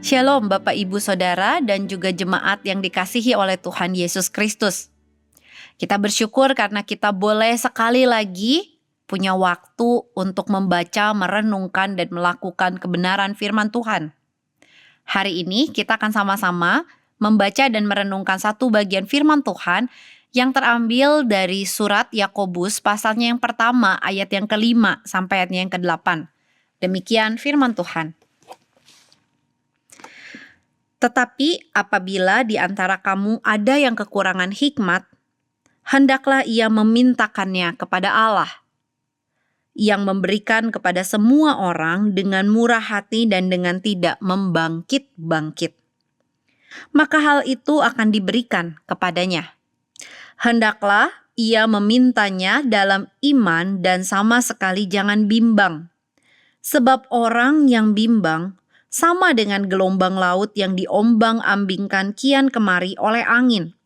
Shalom Bapak Ibu Saudara dan juga jemaat yang dikasihi oleh Tuhan Yesus Kristus. Kita bersyukur karena kita boleh sekali lagi punya waktu untuk membaca, merenungkan, dan melakukan kebenaran firman Tuhan. Hari ini kita akan sama-sama membaca dan merenungkan satu bagian firman Tuhan yang terambil dari surat Yakobus pasalnya yang pertama ayat yang ke-5 sampai ayatnya yang ke-8. Demikian firman Tuhan. Tetapi apabila di antara kamu ada yang kekurangan hikmat, hendaklah ia memintakannya kepada Allah, yang memberikan kepada semua orang dengan murah hati dan dengan tidak membangkit-bangkit. Maka hal itu akan diberikan kepadanya. Hendaklah ia memintanya dalam iman dan sama sekali jangan bimbang. Sebab orang yang bimbang sama dengan gelombang laut yang diombang-ambingkan kian kemari oleh angin.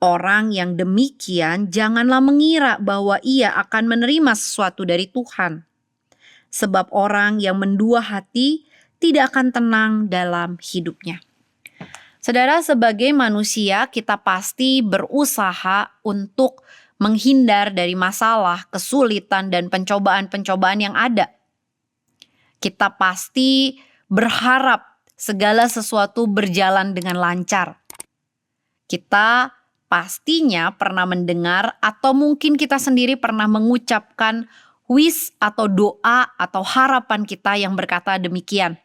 Orang yang demikian janganlah mengira bahwa ia akan menerima sesuatu dari Tuhan. Sebab orang yang mendua hati tidak akan tenang dalam hidupnya. Saudara, sebagai manusia kita pasti berusaha untuk menghindar dari masalah, kesulitan, dan pencobaan-pencobaan yang ada. Kita pasti berharap segala sesuatu berjalan dengan lancar. Kita pastinya pernah mendengar atau mungkin kita sendiri pernah mengucapkan wish atau doa atau harapan kita yang berkata demikian.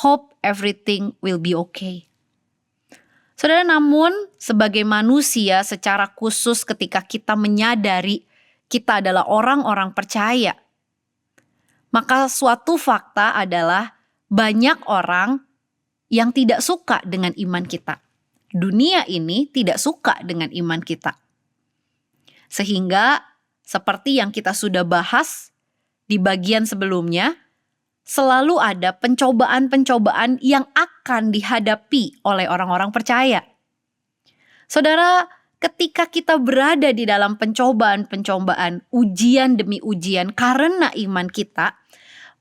Hope everything will be okay. Saudara, namun sebagai manusia secara khusus ketika kita menyadari kita adalah orang-orang percaya, maka suatu fakta adalah banyak orang yang tidak suka dengan iman kita. Dunia ini tidak suka dengan iman kita. Sehingga seperti yang kita sudah bahas di bagian sebelumnya, selalu ada pencobaan-pencobaan yang akan dihadapi oleh orang-orang percaya. Saudara, ketika kita berada di dalam pencobaan-pencobaan, ujian demi ujian karena iman kita,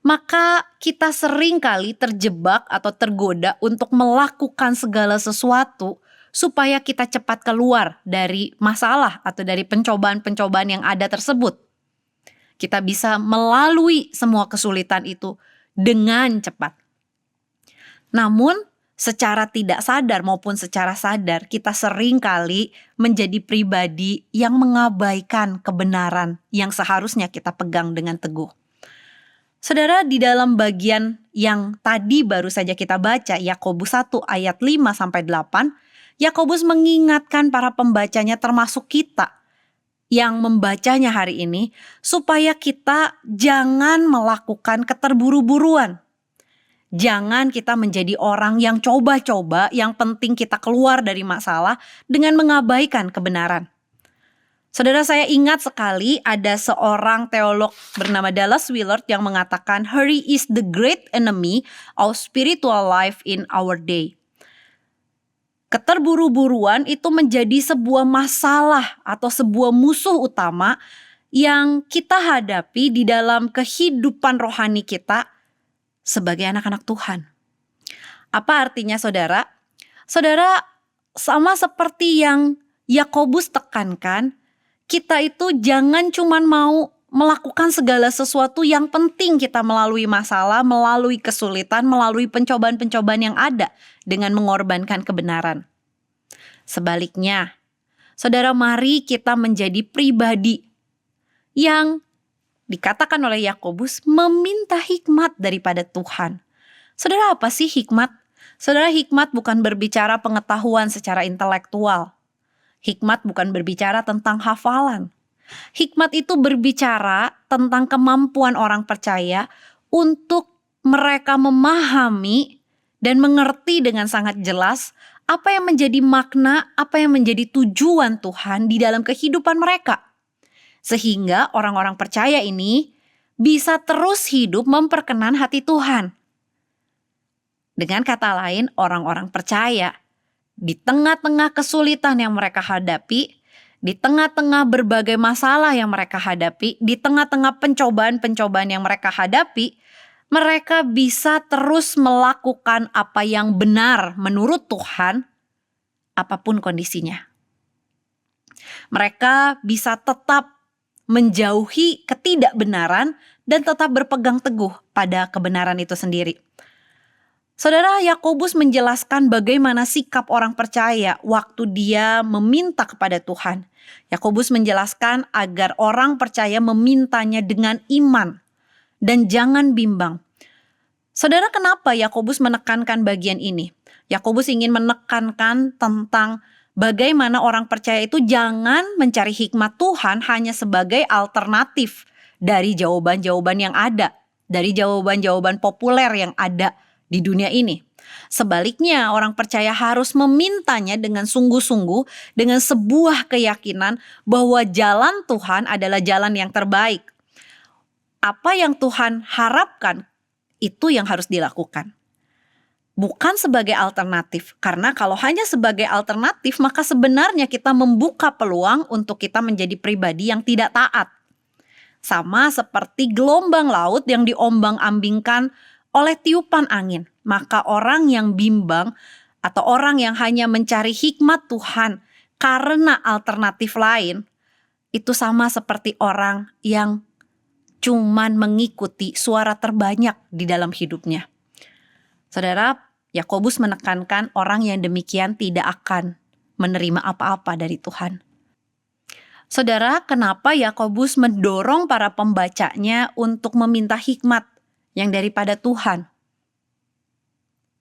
maka kita sering kali terjebak atau tergoda untuk melakukan segala sesuatu supaya kita cepat keluar dari masalah atau dari pencobaan-pencobaan yang ada tersebut. Kita bisa melalui semua kesulitan itu dengan cepat. Namun, secara tidak sadar maupun secara sadar, kita sering kali menjadi pribadi yang mengabaikan kebenaran yang seharusnya kita pegang dengan teguh. Saudara, di dalam bagian yang tadi baru saja kita baca, Yakobus 1 ayat 5-8, Yakobus mengingatkan para pembacanya termasuk kita yang membacanya hari ini, supaya kita jangan melakukan keterburu-buruan. Jangan kita menjadi orang yang coba-coba, yang penting kita keluar dari masalah dengan mengabaikan kebenaran. Saudara, saya ingat sekali ada seorang teolog bernama Dallas Willard yang mengatakan hurry is the great enemy of spiritual life in our day. Keterburu-buruan itu menjadi sebuah masalah atau sebuah musuh utama yang kita hadapi di dalam kehidupan rohani kita sebagai anak-anak Tuhan. Apa artinya, saudara? Saudara, sama seperti yang Yakobus tekankan, kita itu jangan cuma mau melakukan segala sesuatu yang penting kita melalui masalah, melalui kesulitan, melalui pencobaan-pencobaan yang ada dengan mengorbankan kebenaran. Sebaliknya, saudara, mari kita menjadi pribadi yang dikatakan oleh Yakobus meminta hikmat daripada Tuhan. Saudara, apa sih hikmat? Saudara, hikmat bukan berbicara pengetahuan secara intelektual. Hikmat bukan berbicara tentang hafalan. Hikmat itu berbicara tentang kemampuan orang percaya untuk mereka memahami dan mengerti dengan sangat jelas apa yang menjadi makna, apa yang menjadi tujuan Tuhan di dalam kehidupan mereka. Sehingga orang-orang percaya ini bisa terus hidup memperkenan hati Tuhan. Dengan kata lain, orang-orang percaya di tengah-tengah kesulitan yang mereka hadapi, di tengah-tengah berbagai masalah yang mereka hadapi, di tengah-tengah pencobaan-pencobaan yang mereka hadapi, Mereka bisa terus melakukan apa yang benar menurut Tuhan, apapun kondisinya. Mereka bisa tetap menjauhi ketidakbenaran dan tetap berpegang teguh pada kebenaran itu sendiri. Saudara, Yakobus menjelaskan bagaimana sikap orang percaya waktu dia meminta kepada Tuhan. Yakobus menjelaskan agar orang percaya memintanya dengan iman dan jangan bimbang. Saudara, kenapa Yakobus menekankan bagian ini? Yakobus ingin menekankan tentang bagaimana orang percaya itu jangan mencari hikmat Tuhan hanya sebagai alternatif dari jawaban-jawaban yang ada, dari jawaban-jawaban populer yang ada di dunia ini. Sebaliknya, orang percaya harus memintanya dengan sungguh-sungguh, dengan sebuah keyakinan bahwa jalan Tuhan adalah jalan yang terbaik. Apa yang Tuhan harapkan, itu yang harus dilakukan. Bukan sebagai alternatif, karena kalau hanya sebagai alternatif, maka sebenarnya kita membuka peluang untuk kita menjadi pribadi yang tidak taat. Sama seperti gelombang laut yang diombang-ambingkan oleh tiupan angin. Maka orang yang bimbang atau orang yang hanya mencari hikmat Tuhan karena alternatif lain, itu sama seperti orang yang cuman mengikuti suara terbanyak di dalam hidupnya. Saudara, Yakobus menekankan orang yang demikian tidak akan menerima apa-apa dari Tuhan. Saudara, kenapa Yakobus mendorong para pembacanya untuk meminta hikmat yang daripada Tuhan?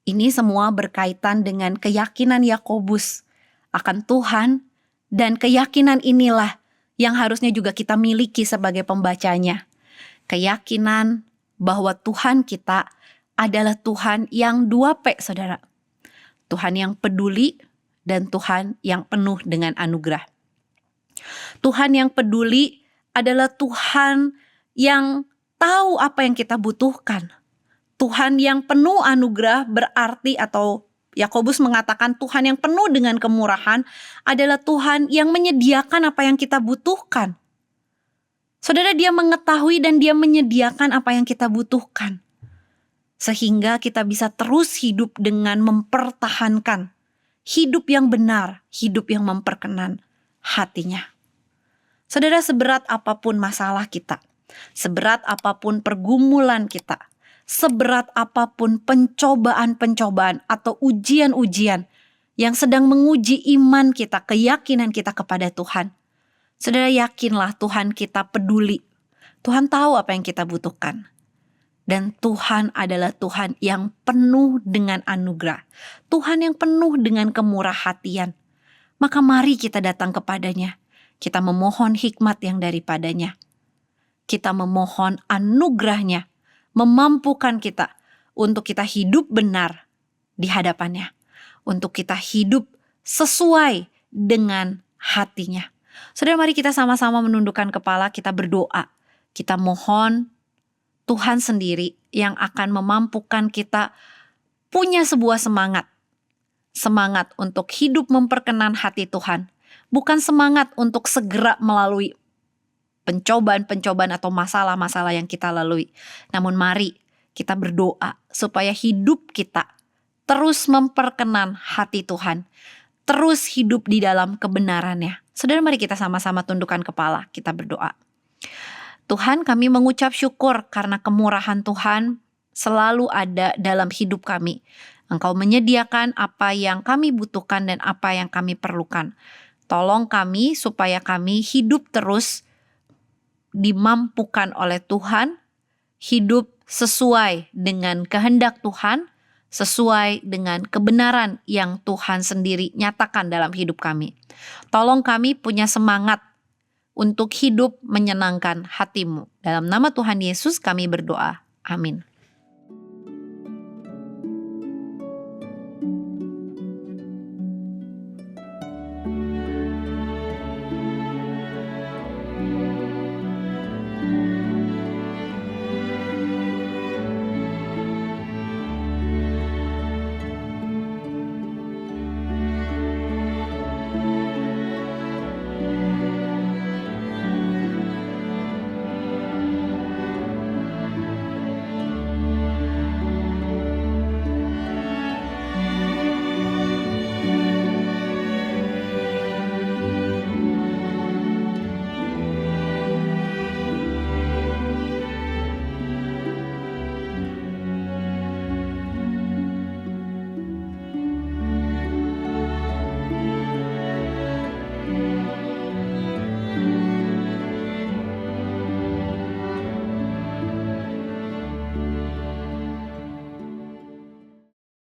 Ini semua berkaitan dengan keyakinan Yakobus akan Tuhan, dan keyakinan inilah yang harusnya juga kita miliki sebagai pembacanya. Keyakinan bahwa Tuhan kita adalah Tuhan yang 2P, saudara. Tuhan yang peduli dan Tuhan yang penuh dengan anugerah. Tuhan yang peduli adalah Tuhan yang tahu apa yang kita butuhkan. Tuhan yang penuh anugerah berarti, atau Yakobus mengatakan Tuhan yang penuh dengan kemurahan adalah Tuhan yang menyediakan apa yang kita butuhkan. Saudara, dia mengetahui dan dia menyediakan apa yang kita butuhkan. Sehingga kita bisa terus hidup dengan mempertahankan hidup yang benar, hidup yang memperkenan hatinya. Saudara, seberat apapun masalah kita, seberat apapun pergumulan kita, seberat apapun pencobaan-pencobaan atau ujian-ujian yang sedang menguji iman kita, keyakinan kita kepada Tuhan, saudara, yakinlah Tuhan kita peduli. Tuhan tahu apa yang kita butuhkan. Dan Tuhan adalah Tuhan yang penuh dengan anugerah. Tuhan yang penuh dengan kemurahhatian. Maka mari kita datang kepadanya. Kita memohon hikmat yang daripadanya. Kita memohon anugerahnya. Memampukan kita untuk kita hidup benar di hadapannya. Untuk kita hidup sesuai dengan hatinya. Saudara, mari kita sama-sama menundukkan kepala, kita berdoa. Kita mohon Tuhan sendiri yang akan memampukan kita punya sebuah semangat. Semangat untuk hidup memperkenan hati Tuhan. Bukan semangat untuk segera melalui pencobaan-pencobaan atau masalah-masalah yang kita lalui. Namun mari kita berdoa supaya hidup kita terus memperkenan hati Tuhan. Terus hidup di dalam kebenarannya. Saudara, mari kita sama-sama tundukkan kepala, kita berdoa. Tuhan, kami mengucap syukur karena kemurahan Tuhan selalu ada dalam hidup kami. Engkau menyediakan apa yang kami butuhkan dan apa yang kami perlukan. Tolong kami supaya kami hidup terus dimampukan oleh Tuhan, hidup sesuai dengan kehendak Tuhan, sesuai dengan kebenaran yang Tuhan sendiri nyatakan dalam hidup kami. Tolong kami punya semangat untuk hidup menyenangkan hati-Mu. Dalam nama Tuhan Yesus kami berdoa. Amin.